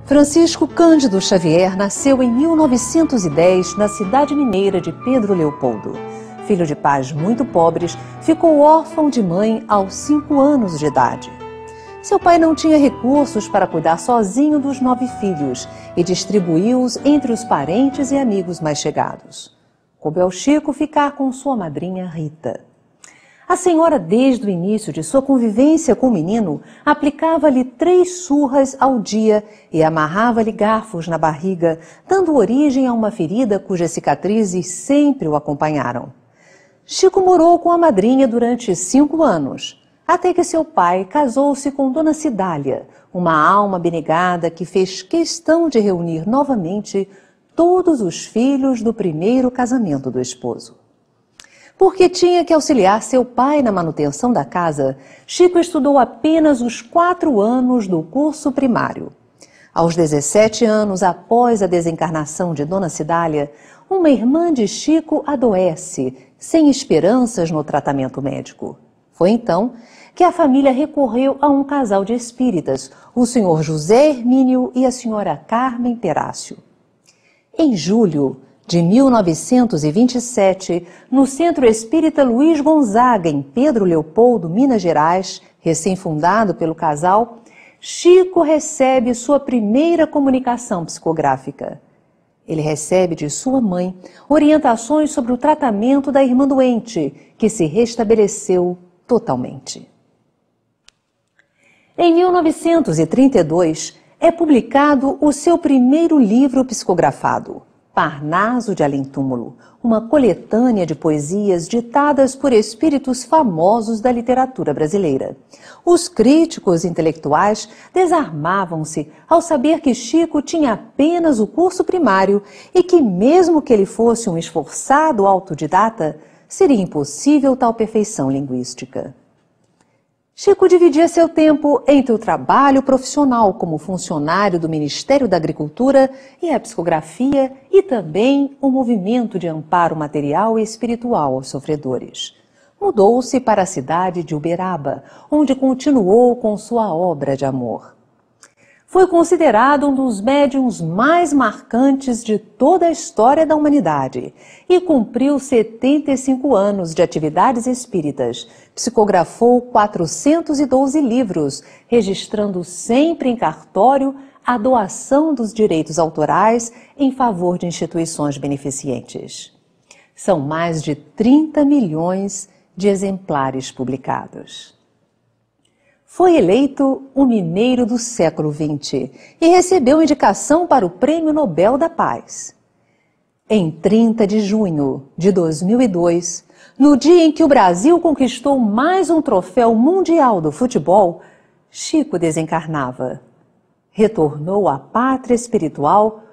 Francisco Cândido Xavier nasceu em 1910 na cidade mineira de Pedro Leopoldo. Filho de pais muito pobres, ficou órfão de mãe aos 5 anos de idade. Seu pai não tinha recursos para cuidar sozinho dos 9 filhos e distribuiu-os entre os parentes e amigos mais chegados. Coube ao Chico ficar com sua madrinha Rita. A senhora, desde o início de sua convivência com o menino, aplicava-lhe 3 surras ao dia e amarrava-lhe garfos na barriga, dando origem a uma ferida cujas cicatrizes sempre o acompanharam. Chico morou com a madrinha durante 5 anos, até que seu pai casou-se com Dona Cidália, uma alma abnegada que fez questão de reunir novamente todos os filhos do primeiro casamento do esposo. Porque tinha que auxiliar seu pai na manutenção da casa, Chico estudou apenas os 4 anos do curso primário. Aos 17 anos, após a desencarnação de Dona Cidália, uma irmã de Chico adoece, sem esperanças no tratamento médico. Foi então que a família recorreu a um casal de espíritas, o senhor José Hermínio e a senhora Carmen Perácio. Em julho de 1927, no Centro Espírita Luiz Gonzaga, em Pedro Leopoldo, Minas Gerais, recém-fundado pelo casal, Chico recebe sua primeira comunicação psicográfica. Ele recebe de sua mãe orientações sobre o tratamento da irmã doente, que se restabeleceu totalmente. Em 1932, é publicado o seu primeiro livro psicografado, Parnaso de Além-Túmulo, uma coletânea de poesias ditadas por espíritos famosos da literatura brasileira. Os críticos intelectuais desarmavam-se ao saber que Chico tinha apenas o curso primário e que, mesmo que ele fosse um esforçado autodidata, seria impossível tal perfeição linguística. Chico dividia seu tempo entre o trabalho profissional como funcionário do Ministério da Agricultura e a psicografia e também o movimento de amparo material e espiritual aos sofredores. Mudou-se para a cidade de Uberaba, onde continuou com sua obra de amor. Foi considerado um dos médiuns mais marcantes de toda a história da humanidade e cumpriu 75 anos de atividades espíritas. Psicografou 412 livros, registrando sempre em cartório a doação dos direitos autorais em favor de instituições beneficentes. São mais de 30 milhões de exemplares publicados. Foi eleito o mineiro do século XX e recebeu indicação para o Prêmio Nobel da Paz. Em 30 de junho de 2002, no dia em que o Brasil conquistou mais um troféu mundial do futebol, Chico desencarnava. Retornou à pátria espiritual,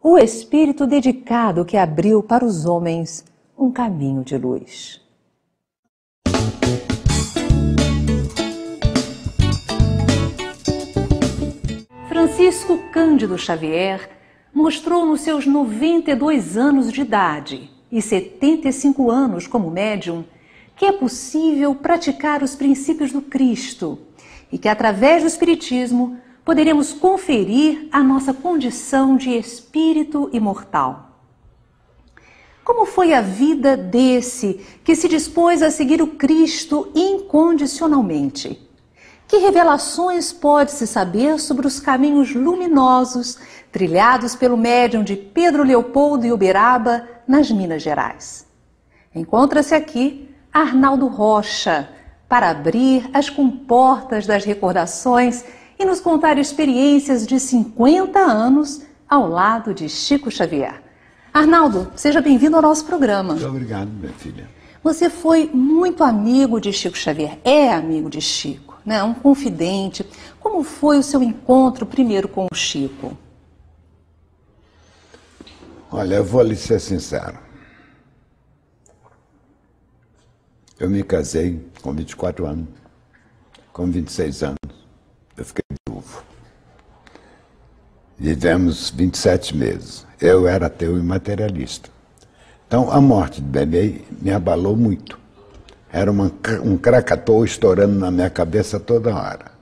o espírito dedicado que abriu para os homens um caminho de luz. Francisco Cândido Xavier mostrou nos seus 92 anos de idade e 75 anos como médium que é possível praticar os princípios do Cristo e que, através do Espiritismo, poderemos conferir a nossa condição de espírito imortal. Como foi a vida desse que se dispôs a seguir o Cristo incondicionalmente? Que revelações pode-se saber sobre os caminhos luminosos trilhados pelo médium de Pedro Leopoldo e Uberaba, nas Minas Gerais? Encontra-se aqui Arnaldo Rocha para abrir as comportas das recordações e nos contar experiências de 50 anos ao lado de Chico Xavier. Arnaldo, seja bem-vindo ao nosso programa. Muito obrigado, minha filha. Você foi muito amigo de Chico Xavier, é amigo de Chico, né? Um confidente. Como foi o seu encontro primeiro com o Chico? Olha, eu vou lhe ser sincero. Eu me casei com 24 anos. Com 26 anos, eu fiquei viúvo. Vivemos 27 meses. Eu era ateu e materialista. Então, a morte do bebê me abalou muito. Era um Krakatoa estourando na minha cabeça toda hora.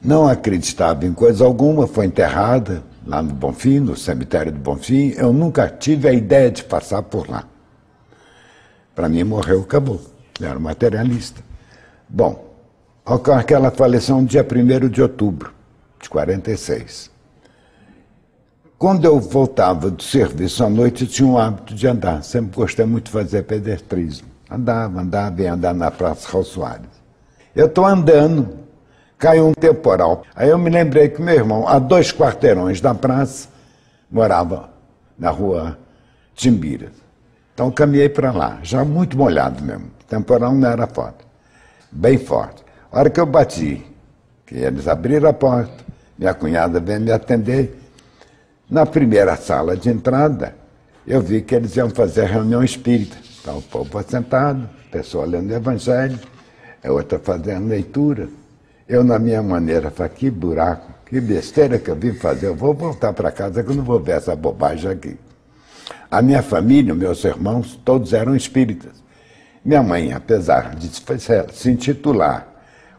não acreditava em coisa alguma, foi enterrada lá no Bonfim, no cemitério do Bonfim. Eu nunca tive a ideia de passar por lá. Para mim, morreu, acabou. Eu era materialista. Bom, ocorre que ela faleceu no dia 1º de outubro de 46. Quando eu voltava do serviço à noite, eu tinha o hábito de andar. Sempre gostei muito de fazer pedestrismo. Andava, ia andar na Praça Raul Soares. Eu estou andando, caiu um temporal. Aí eu me lembrei que meu irmão, a 2 quarteirões da praça, morava na rua Timbiras. Então caminhei para lá, já muito molhado mesmo. O temporal não era forte, bem forte. A hora que eu bati, que eles abriram a porta, minha cunhada veio me atender. Na primeira sala de entrada, eu vi que eles iam fazer reunião espírita. Então o povo sentado, pessoa lendo o Evangelho, a outra fazendo leitura. Eu, na minha maneira, falei, que buraco, que besteira que eu vim fazer. Eu vou voltar para casa que eu não vou ver essa bobagem aqui. A minha família, meus irmãos, todos eram espíritas. Minha mãe, apesar de se intitular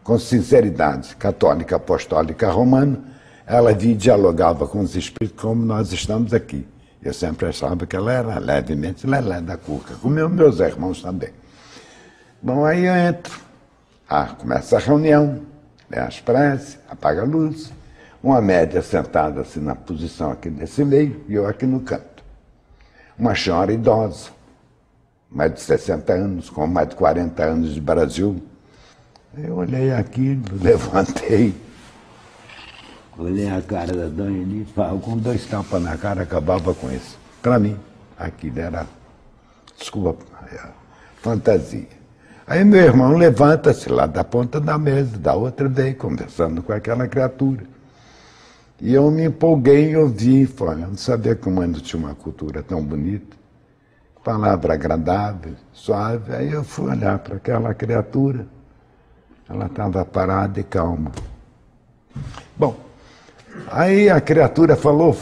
com sinceridade católica apostólica romana, ela via e dialogava com os espíritos como nós estamos aqui. Eu sempre achava que ela era levemente lelé da cuca, como meus irmãos também. Bom, aí eu entro. Começa a reunião, lê as preces, apaga a luz. Uma média sentada assim na posição aqui nesse meio e eu aqui no canto. Uma senhora idosa, mais de 60 anos, com mais de 40 anos de Brasil. Eu olhei aquilo, levantei, olhei a cara da dona Eli, com 2 tapas na cara, acabava com isso. Para mim, aquilo era, desculpa, fantasia. Aí meu irmão levanta-se lá da ponta da mesa, da outra vez, conversando com aquela criatura. E eu me empolguei e ouvi, falei, eu não sabia que o humano tinha uma cultura tão bonita, palavra agradável, suave. Aí eu fui olhar para aquela criatura, ela estava parada e calma. Bom, aí a criatura falou.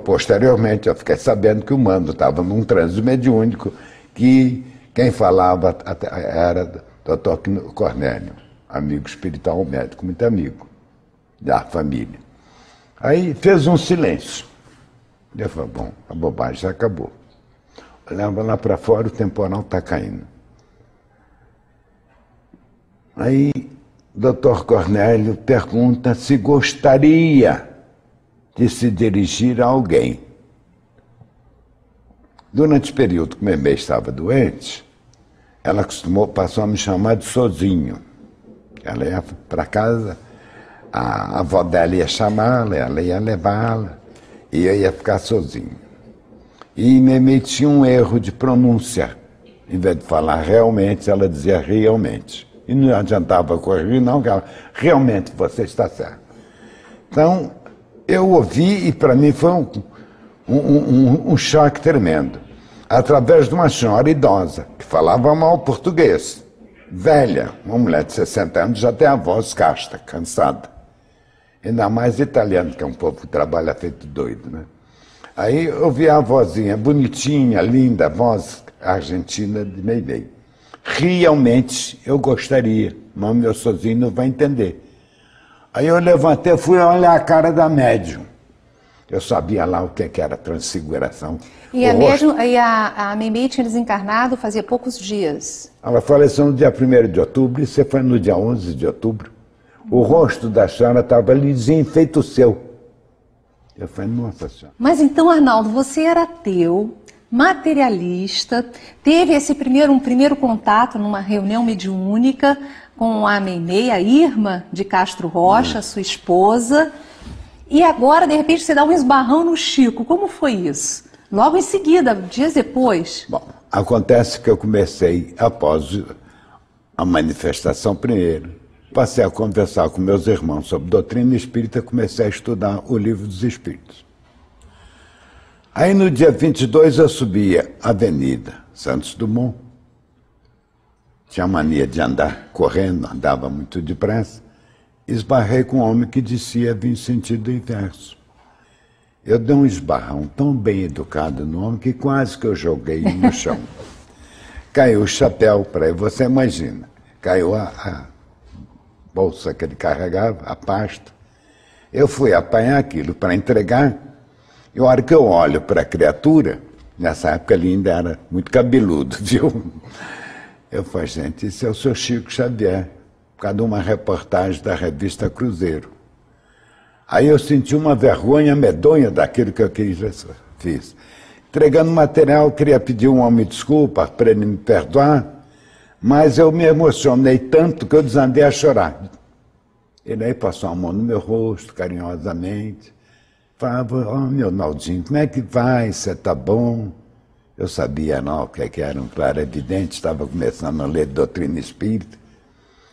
Posteriormente, eu fiquei sabendo que o humano estava num transe mediúnico, que quem falava era o Dr. Cornélio, amigo espiritual, médico, muito amigo da família. Aí fez um silêncio. Eu falei, bom, a bobagem já acabou. Olhava lá para fora, o temporal está caindo. Aí o Dr. Cornélio pergunta se gostaria de se dirigir a alguém. Durante o período que minha mãe estava doente, ela passou a me chamar de Sozinho. Ela ia para casa, a avó dela ia chamá-la, ela ia levá-la, e eu ia ficar sozinho. E me metia um erro de pronúncia. Em vez de falar realmente, ela dizia realmente. E não adiantava corrigir, não, que ela, realmente você está certo. Então, eu ouvi e para mim foi um choque tremendo. Através de uma senhora idosa, que falava mal português, velha, uma mulher de 60 anos, já tem a voz casta, cansada. Ainda mais italiano, que é um povo que trabalha feito doido, né? Aí eu vi a vozinha bonitinha, linda, voz argentina de Meidei. Realmente eu gostaria, mas meu sozinho não vai entender. Aí eu levantei e fui olhar a cara da médium. Eu sabia lá o que era transfiguração. E a médium, a Meimei tinha desencarnado fazia poucos dias. Ela faleceu no dia 1º de outubro, e você foi no dia 11 de outubro. O rosto da senhora estava lisinho, feito o seu. Eu falei, nossa senhora. Mas então, Arnaldo, você era ateu, materialista, teve esse primeiro contato numa reunião mediúnica com a Meimei, a Irma de Castro Rocha, sua esposa, e agora, de repente, você dá um esbarrão no Chico. Como foi isso? Logo em seguida, dias depois? Bom, acontece que eu comecei, após a manifestação primeiro, passei a conversar com meus irmãos sobre doutrina espírita, comecei a estudar o Livro dos Espíritos. Aí no dia 22 eu subia a Avenida Santos Dumont, tinha mania de andar correndo, andava muito depressa, esbarrei com um homem que dizia vir em sentido inverso. Eu dei um esbarrão tão bem educado no homem que quase que eu joguei no chão. Caiu o chapéu para ele, você imagina, caiu a bolsa que ele carregava, a pasta, Eu fui apanhar aquilo para entregar, e a hora que eu olho para a criatura, nessa época ele ainda era muito cabeludo, viu? Eu falei, gente, esse é o seu Chico Xavier, por causa de uma reportagem da revista Cruzeiro. Aí eu senti uma vergonha medonha daquilo que eu fiz. Entregando material, eu queria pedir um homem desculpa para ele me perdoar, mas eu me emocionei tanto que eu desandei a chorar. Ele aí passou a mão no meu rosto, carinhosamente, falava, oh, meu Naldinho, como é que vai? Você tá bom? Eu sabia não o que era um clarividente, estava começando a ler Doutrina Espírita,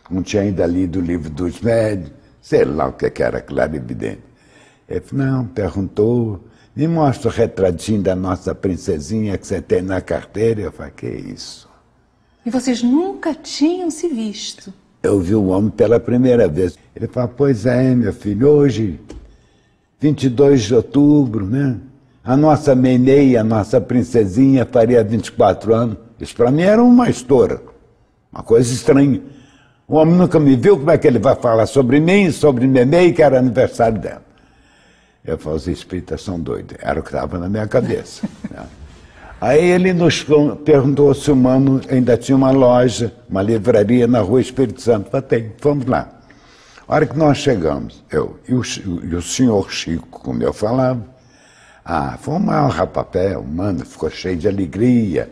não tinha ainda lido o Livro dos Médiuns, sei lá o que era clarividente. Ele falou, não, perguntou, me mostra o retratinho da nossa princesinha que você tem na carteira. Eu falei, que isso? E vocês nunca tinham se visto? Eu vi o homem pela primeira vez. Ele falou, pois é, meu filho, hoje, 22 de outubro, né? A nossa Nenê, a nossa princesinha, faria 24 anos. Isso para mim era uma estoura, uma coisa estranha. O homem nunca me viu, como é que ele vai falar sobre mim, sobre Nenê, que era aniversário dela? Eu falei, os espíritas são doidos. Era o que estava na minha cabeça. Né? Aí ele nos perguntou se o Mano ainda tinha uma loja, uma livraria na Rua Espírito Santo. Eu falei, tem, vamos lá. A hora que nós chegamos, eu e o senhor Chico, como eu falava, foi um maior rapapé, o Mano ficou cheio de alegria,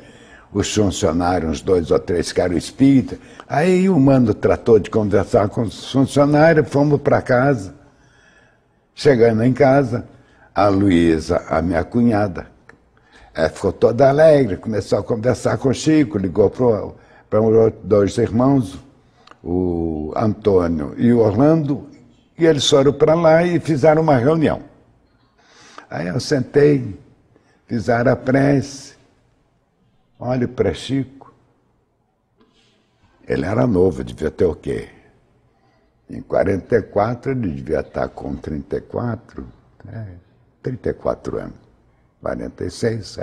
os funcionários, uns 2 ou 3 que eram espíritas. Aí o Mano tratou de conversar com os funcionários, fomos para casa. Chegando em casa, a Luísa, a minha cunhada, ficou toda alegre, começou a conversar com o Chico, ligou para os 2 irmãos, o Antônio e o Orlando, e eles foram para lá e fizeram uma reunião. Aí eu sentei, fizeram a prece, olho para Chico, ele era novo, devia ter o quê? Em 44 ele devia estar com 34 anos. 46,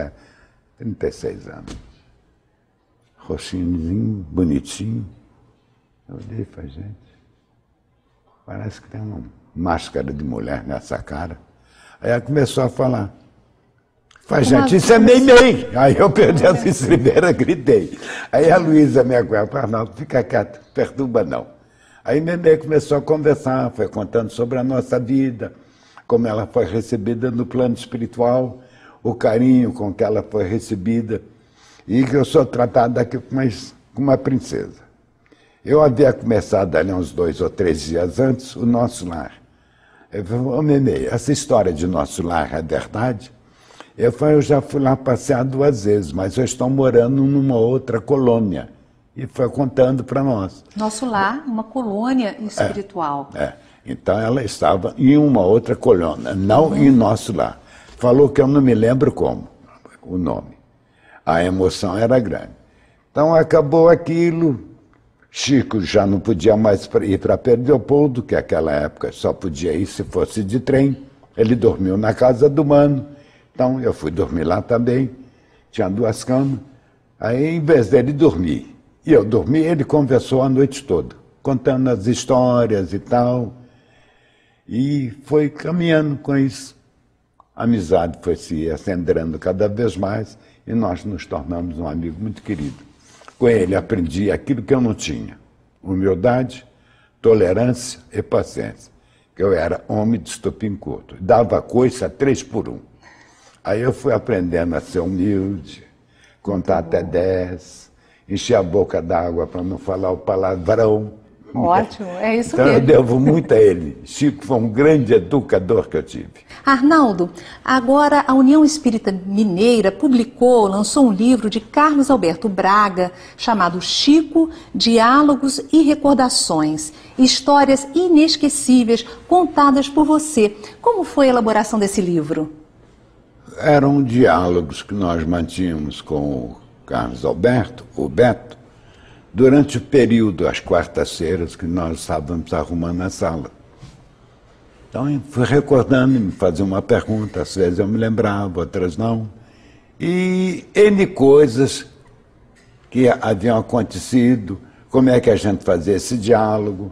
36 anos. Roxinhozinho, bonitinho. Eu olhei e falei, gente, parece que tem uma máscara de mulher nessa cara. Aí ela começou a falar. Falei, gente, isso é Neném. Aí eu perdi a estribeira, gritei. Aí a Luísa, minha cunhada, falou, não, fica quieto, perturba não. Aí Neném começou a conversar, foi contando sobre a nossa vida, como ela foi recebida no plano espiritual, o carinho com que ela foi recebida, e que eu sou tratado aqui como uma princesa. Eu havia começado ali uns 2 ou 3 dias antes o Nosso Lar. Eu falei, ô Nenê, essa história de Nosso Lar é verdade? Eu falei, eu já fui lá passear 2 vezes, mas eu estou morando numa outra colônia. E foi contando para nós. Nosso Lar, uma colônia espiritual. Então ela estava em uma outra colônia, não em Nosso Lar. Falou que eu não me lembro como, o nome. A emoção era grande. Então acabou aquilo, Chico já não podia mais ir para Pedro Leopoldo, que naquela época só podia ir se fosse de trem. Ele dormiu na casa do Mano, então eu fui dormir lá também, tinha 2 camas. Aí, em vez dele dormir, e eu dormi, ele conversou a noite toda, contando as histórias e tal, e foi caminhando com isso. A amizade foi se acendrando cada vez mais e nós nos tornamos um amigo muito querido. Com ele aprendi aquilo que eu não tinha, humildade, tolerância e paciência, que eu era homem de estopim curto, dava coice a 3 por 1. Aí eu fui aprendendo a ser humilde, contar até 10, encher a boca d'água para não falar o palavrão. Ótimo, é isso então, mesmo. Eu devo muito a ele. Chico foi um grande educador que eu tive. Arnaldo, agora a União Espírita Mineira lançou um livro de Carlos Alberto Braga, chamado Chico, Diálogos e Recordações, histórias inesquecíveis contadas por você. Como foi a elaboração desse livro? Eram diálogos que nós mantínhamos com o Carlos Alberto, o Beto, durante o período, às quartas-feiras, que nós estávamos arrumando a sala. Então, eu fui recordando, me fazia uma pergunta, às vezes eu me lembrava, outras não. E N coisas que haviam acontecido, como é que a gente fazia esse diálogo,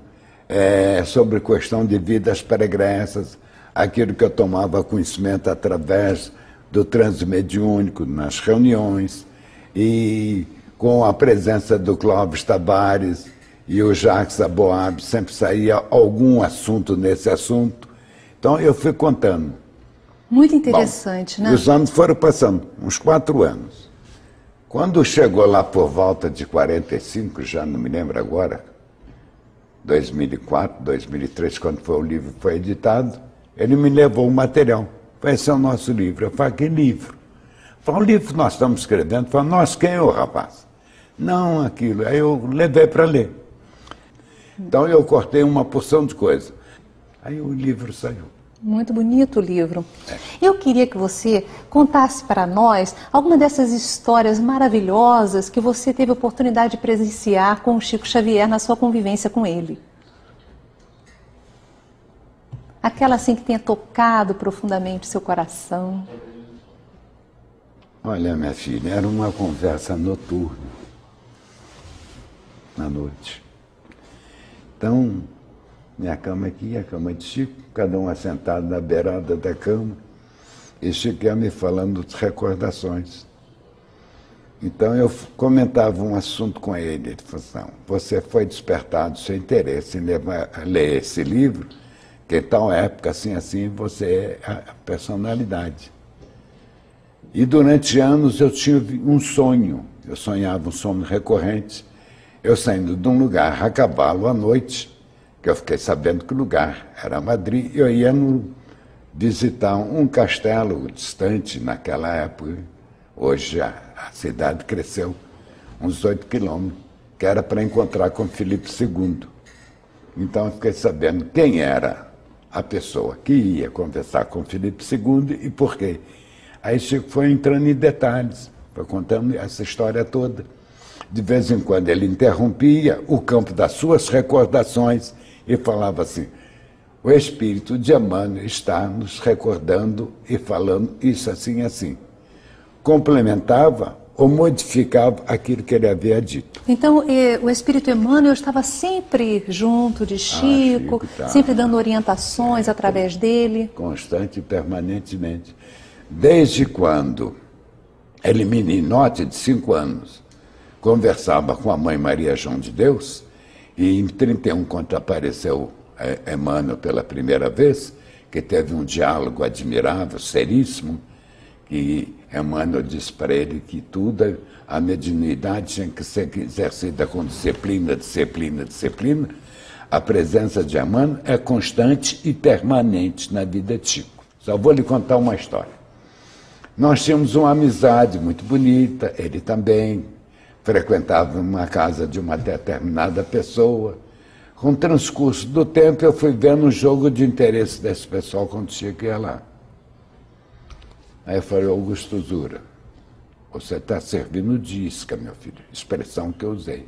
sobre questão de vidas pregressas, aquilo que eu tomava conhecimento através do transe mediúnico nas reuniões, e com a presença do Clóvis Tavares e o Jacques Aboab, sempre saía algum assunto nesse assunto. Então eu fui contando. Muito interessante, né? Os anos foram passando, uns 4 anos. Quando chegou lá por volta de 45, já não me lembro agora, 2004, 2003, quando foi o livro foi editado, ele me levou o material. Falei, esse é o nosso livro. Eu falei, que livro? Falei, o livro que nós estamos escrevendo. Falei, nós quem é o rapaz? Não, aquilo. Aí eu levei para ler. Então eu cortei uma porção de coisa. Aí o livro saiu. Muito bonito o livro. Eu queria que você contasse para nós alguma dessas histórias maravilhosas que você teve a oportunidade de presenciar com o Chico Xavier na sua convivência com ele. Aquela assim que tenha tocado profundamente o seu coração. Olha, minha filha, era uma conversa noturna, à noite. Então, minha cama aqui, a cama de Chico, cada um assentado na beirada da cama, e Chico ia me falando de recordações. Então eu comentava um assunto com ele, ele falou assim, você foi despertado seu interesse em ler esse livro, que em tal época, assim, assim, você é a personalidade. E durante anos eu tinha um sonho, eu sonhava um sonho recorrente, eu saindo de um lugar a cavalo à noite, que eu fiquei sabendo que o lugar era Madrid, eu ia visitar um castelo distante naquela época, hoje a cidade cresceu uns 8 quilômetros, que era para encontrar com Filipe II. Então eu fiquei sabendo quem era a pessoa que ia conversar com Filipe II e por quê. Aí Chico foi entrando em detalhes, foi contando essa história toda. De vez em quando ele interrompia o campo das suas recordações e falava assim, o espírito de Emmanuel está nos recordando e falando isso assim assim. Complementava ou modificava aquilo que ele havia dito. Então, o espírito Emmanuel estava sempre junto de Chico, tá, sempre dando orientações através dele? Constante e permanentemente. Desde quando ele, meninote de 5 anos, conversava com a mãe Maria João de Deus, e em 31, quando apareceu Emmanuel pela primeira vez, que teve um diálogo admirável, seríssimo, que Emmanuel disse para ele que tudo, a mediunidade tinha que ser exercida com disciplina, disciplina, disciplina. A presença de Emmanuel é constante e permanente na vida de Chico. Só vou lhe contar uma história. Nós tínhamos uma amizade muito bonita, ele também frequentava uma casa de uma determinada pessoa. Com o transcurso do tempo, eu fui vendo um jogo de interesse desse pessoal quando Chico ia lá. Aí eu falei, Augusto Zura, você está servindo de isca, meu filho, expressão que eu usei.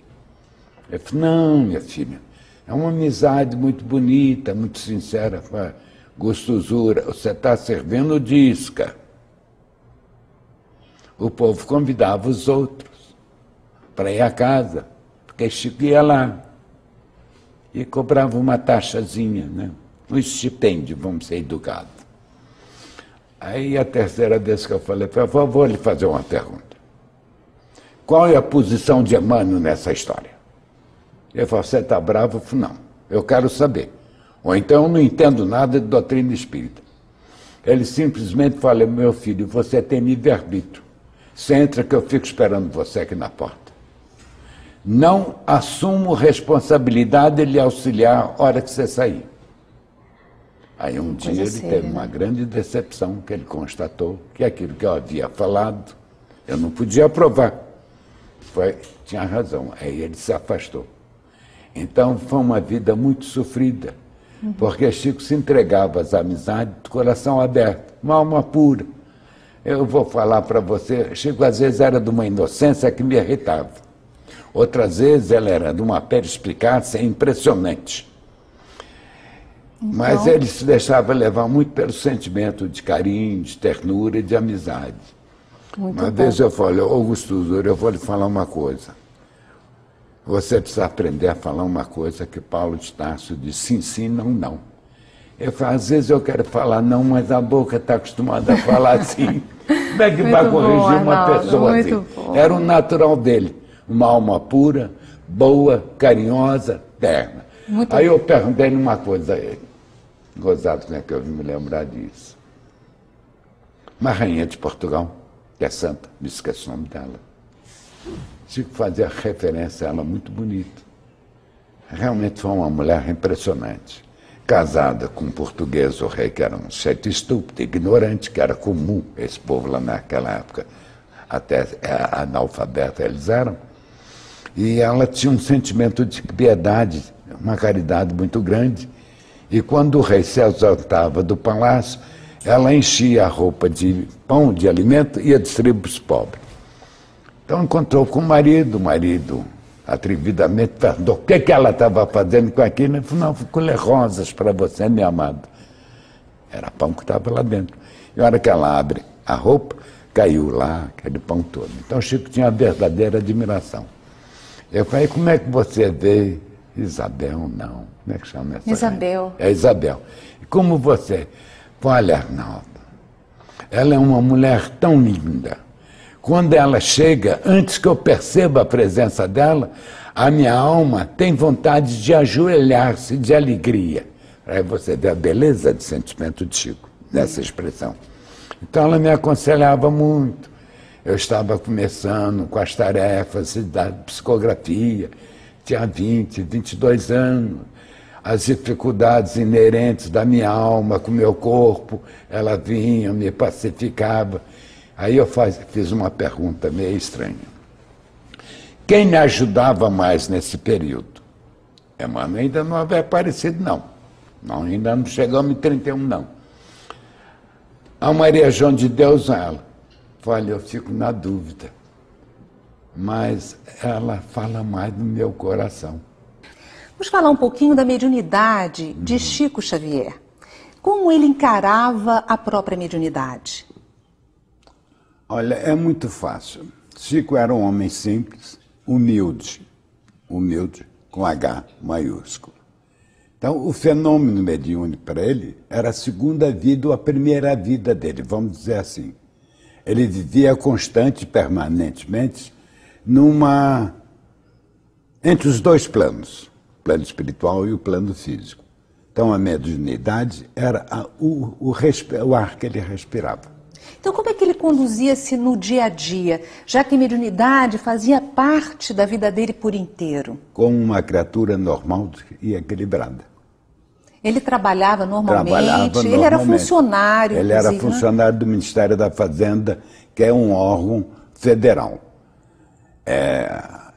Ele falou, não, minha filha, é uma amizade muito bonita, muito sincera. Augusto Zura, você está servindo de isca. O povo convidava os outros para ir à casa, porque Chico ia lá e cobrava uma taxazinha, né? Um estipêndio, vamos ser educados. Aí a terceira vez que eu falei, por favor, vou lhe fazer uma pergunta. Qual é a posição de Emmanuel nessa história? Ele falou, você está bravo? Eu falei, não, eu quero saber. Ou então eu não entendo nada de doutrina espírita. Ele simplesmente falou, meu filho, você tem livre-arbítrio. Você entra que eu fico esperando você aqui na porta. Não assumo responsabilidade de lhe auxiliar a hora que você sair. Aí um dia ele teve uma grande decepção, que ele constatou que aquilo que eu havia falado, eu não podia aprovar. Tinha razão, aí ele se afastou. Então foi uma vida muito sofrida, porque Chico se entregava às amizades de coração aberto, uma alma pura. Eu vou falar para você, Chico às vezes era de uma inocência que me irritava. Outras vezes ela era de uma perspicácia impressionante. Então, mas ele se deixava levar muito pelo sentimento de carinho, de ternura e de amizade. Uma vez eu falei, Augusto Zura, eu vou lhe falar uma coisa. você precisa aprender a falar uma coisa que Paulo de Tarso diz, sim, sim, não, não. Eu falo, às vezes eu quero falar não, mas a boca está acostumada a falar assim. Como é que vai corrigir uma pessoa assim? Era o natural dele, uma alma pura, boa, carinhosa, terna. Aí eu perguntei uma coisa a ele, gozado, né, que eu vim me lembrar disso. Uma rainha de Portugal, que é santa, me esqueci o nome dela. Chico fazia referência a ela muito bonito. Realmente foi uma mulher impressionante. Casada com um português, o rei, que era um sujeito estúpido, ignorante, que era comum, esse povo lá naquela época, até analfabeto eles eram. E ela tinha um sentimento de piedade, uma caridade muito grande. E quando o rei se ausentava do palácio, ela enchia a roupa de pão, de alimento, e ia distribuir para os pobres. Então encontrou com o marido atrevidamente perguntou o que ela estava fazendo com aquilo. Ele falou, não, vou colher rosas para você, minha amada. Era pão que estava lá dentro. E a hora que ela abre a roupa, caiu lá aquele pão todo. Então o Chico tinha uma verdadeira admiração. Eu falei, como é que você vê Isabel? Não, como é que chama essa? Isabel. É Isabel. E como você? Olha, Arnaldo, ela é uma mulher tão linda. Quando ela chega, antes que eu perceba a presença dela, a minha alma tem vontade de ajoelhar-se de alegria. Aí você vê a beleza de sentimento de Chico, nessa expressão. Então ela me aconselhava muito. Eu estava começando com as tarefas da psicografia, tinha 22 anos. As dificuldades inerentes da minha alma com o meu corpo, ela vinha, me pacificava. Aí eu fiz uma pergunta meio estranha. Quem me ajudava mais nesse período? Emmanuel ainda não havia aparecido, não. Ainda não chegamos em 31, não. A Maria João de Deus, ela. Olha, eu fico na dúvida. Mas ela fala mais no meu coração. Vamos falar um pouquinho da mediunidade de Chico Xavier. Como ele encarava a própria mediunidade? Olha, é muito fácil. Chico era um homem simples, humilde com H maiúsculo. Então, o fenômeno mediúnico para ele era a segunda vida ou a primeira vida dele, vamos dizer assim. Ele vivia constante e permanentemente entre os dois planos, o plano espiritual e o plano físico. Então, a mediunidade era o ar que ele respirava. Então, como é que ele conduzia-se no dia a dia, já que a mediunidade fazia parte da vida dele por inteiro? Como uma criatura normal e equilibrada. Ele trabalhava normalmente, ele era funcionário. Ele era funcionário do Ministério da Fazenda, que é um órgão federal,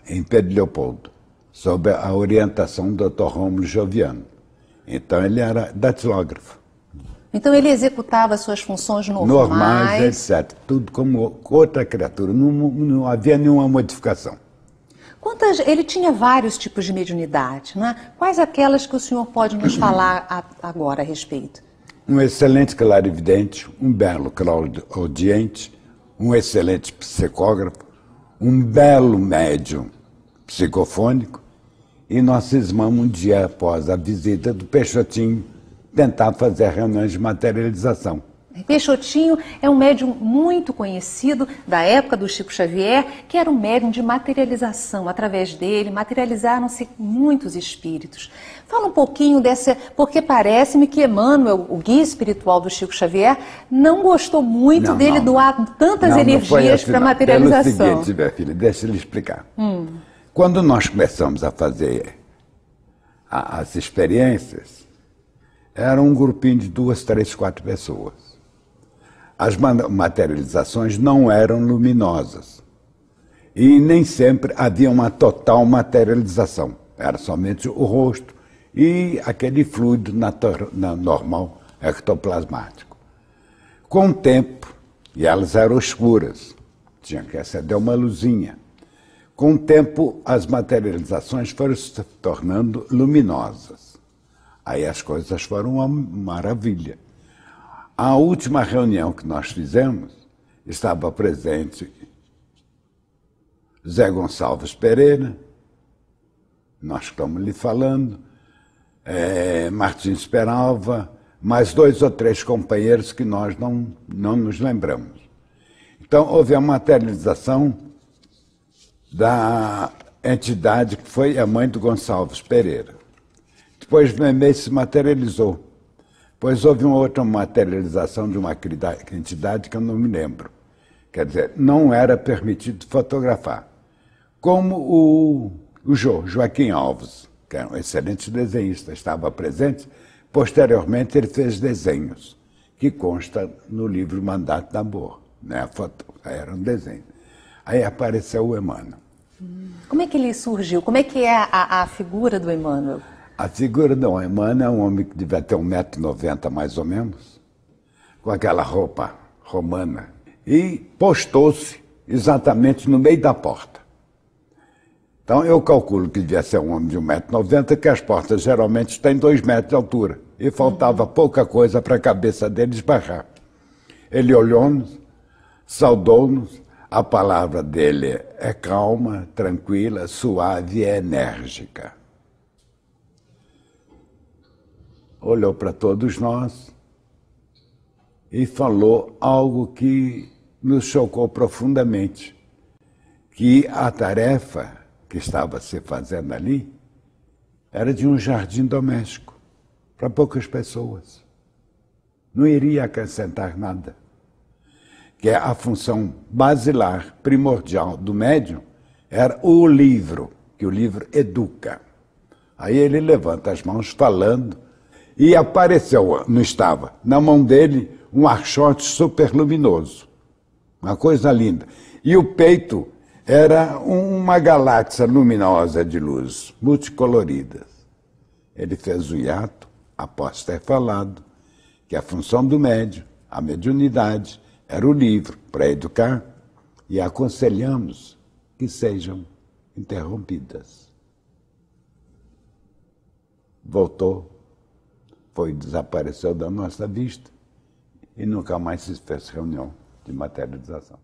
em Pedro Leopoldo, sob a orientação do Dr. Rômulo Joviano. Então ele era datilógrafo. Então ele executava suas funções normais, etc. Tudo como outra criatura, não havia nenhuma modificação. Ele tinha vários tipos de mediunidade, né? Quais aquelas que o senhor pode nos falar agora a respeito? Um excelente clarividente, um belo claudaudiente, um excelente psicógrafo, um belo médium psicofônico, e nós cismamos um dia após a visita do Peixotinho tentar fazer reuniões de materialização. Peixotinho é um médium muito conhecido da época do Chico Xavier, que era um médium de materialização. Através dele, materializaram-se muitos espíritos. Fala um pouquinho dessa, porque parece-me que Emmanuel, o guia espiritual do Chico Xavier, não gostou muito dele doar tantas energias para a materialização. Pelo seguinte, minha filha, deixa eu lhe explicar. Quando nós começamos a fazer as experiências, era um grupinho de 2, 3, 4 pessoas. As materializações não eram luminosas. E nem sempre havia uma total materialização. Era somente o rosto e aquele fluido normal, ectoplasmático. Com o tempo, e elas eram escuras, tinha que acender uma luzinha. Com o tempo, as materializações foram se tornando luminosas. Aí as coisas foram uma maravilha. A última reunião que nós fizemos, estava presente Zé Gonçalves Pereira, nós estamos lhe falando, Martins Peralva, mais 2 ou 3 companheiros que nós não nos lembramos. Então, houve a materialização da entidade que foi a mãe do Gonçalves Pereira. Depois Memei se materializou. Depois houve uma outra materialização de uma entidade que eu não me lembro. Quer dizer, não era permitido fotografar. Como o Joaquim Alves, que era um excelente desenhista, estava presente. Posteriormente, ele fez desenhos, que consta no livro Mandato de Amor. Né? A foto era um desenho. Aí apareceu o Emmanuel. Como é que ele surgiu? Como é que é a figura do Emmanuel? A figura do Emmanuel é um homem que devia ter 1,90 m mais ou menos, com aquela roupa romana, e postou-se exatamente no meio da porta. Então eu calculo que devia ser um homem de 1,90 m, que as portas geralmente têm 2 metros de altura, e faltava pouca coisa para a cabeça dele esbarrar. Ele olhou-nos, saudou-nos, a palavra dele é calma, tranquila, suave e enérgica. Olhou para todos nós e falou algo que nos chocou profundamente, que a tarefa que estava se fazendo ali era de um jardim doméstico, para poucas pessoas. Não iria acrescentar nada. Que a função basilar, primordial do médium, era o livro, que o livro educa. Aí ele levanta as mãos falando, e apareceu, não estava, na mão dele um archote superluminoso, uma coisa linda. E o peito era uma galáxia luminosa de luz, multicoloridas. Ele fez o hiato, após ter falado, que a função do médium, a mediunidade, era o livro para educar, e aconselhamos que sejam interrompidas. Voltou, desapareceu da nossa vista e nunca mais se fez reunião de materialização.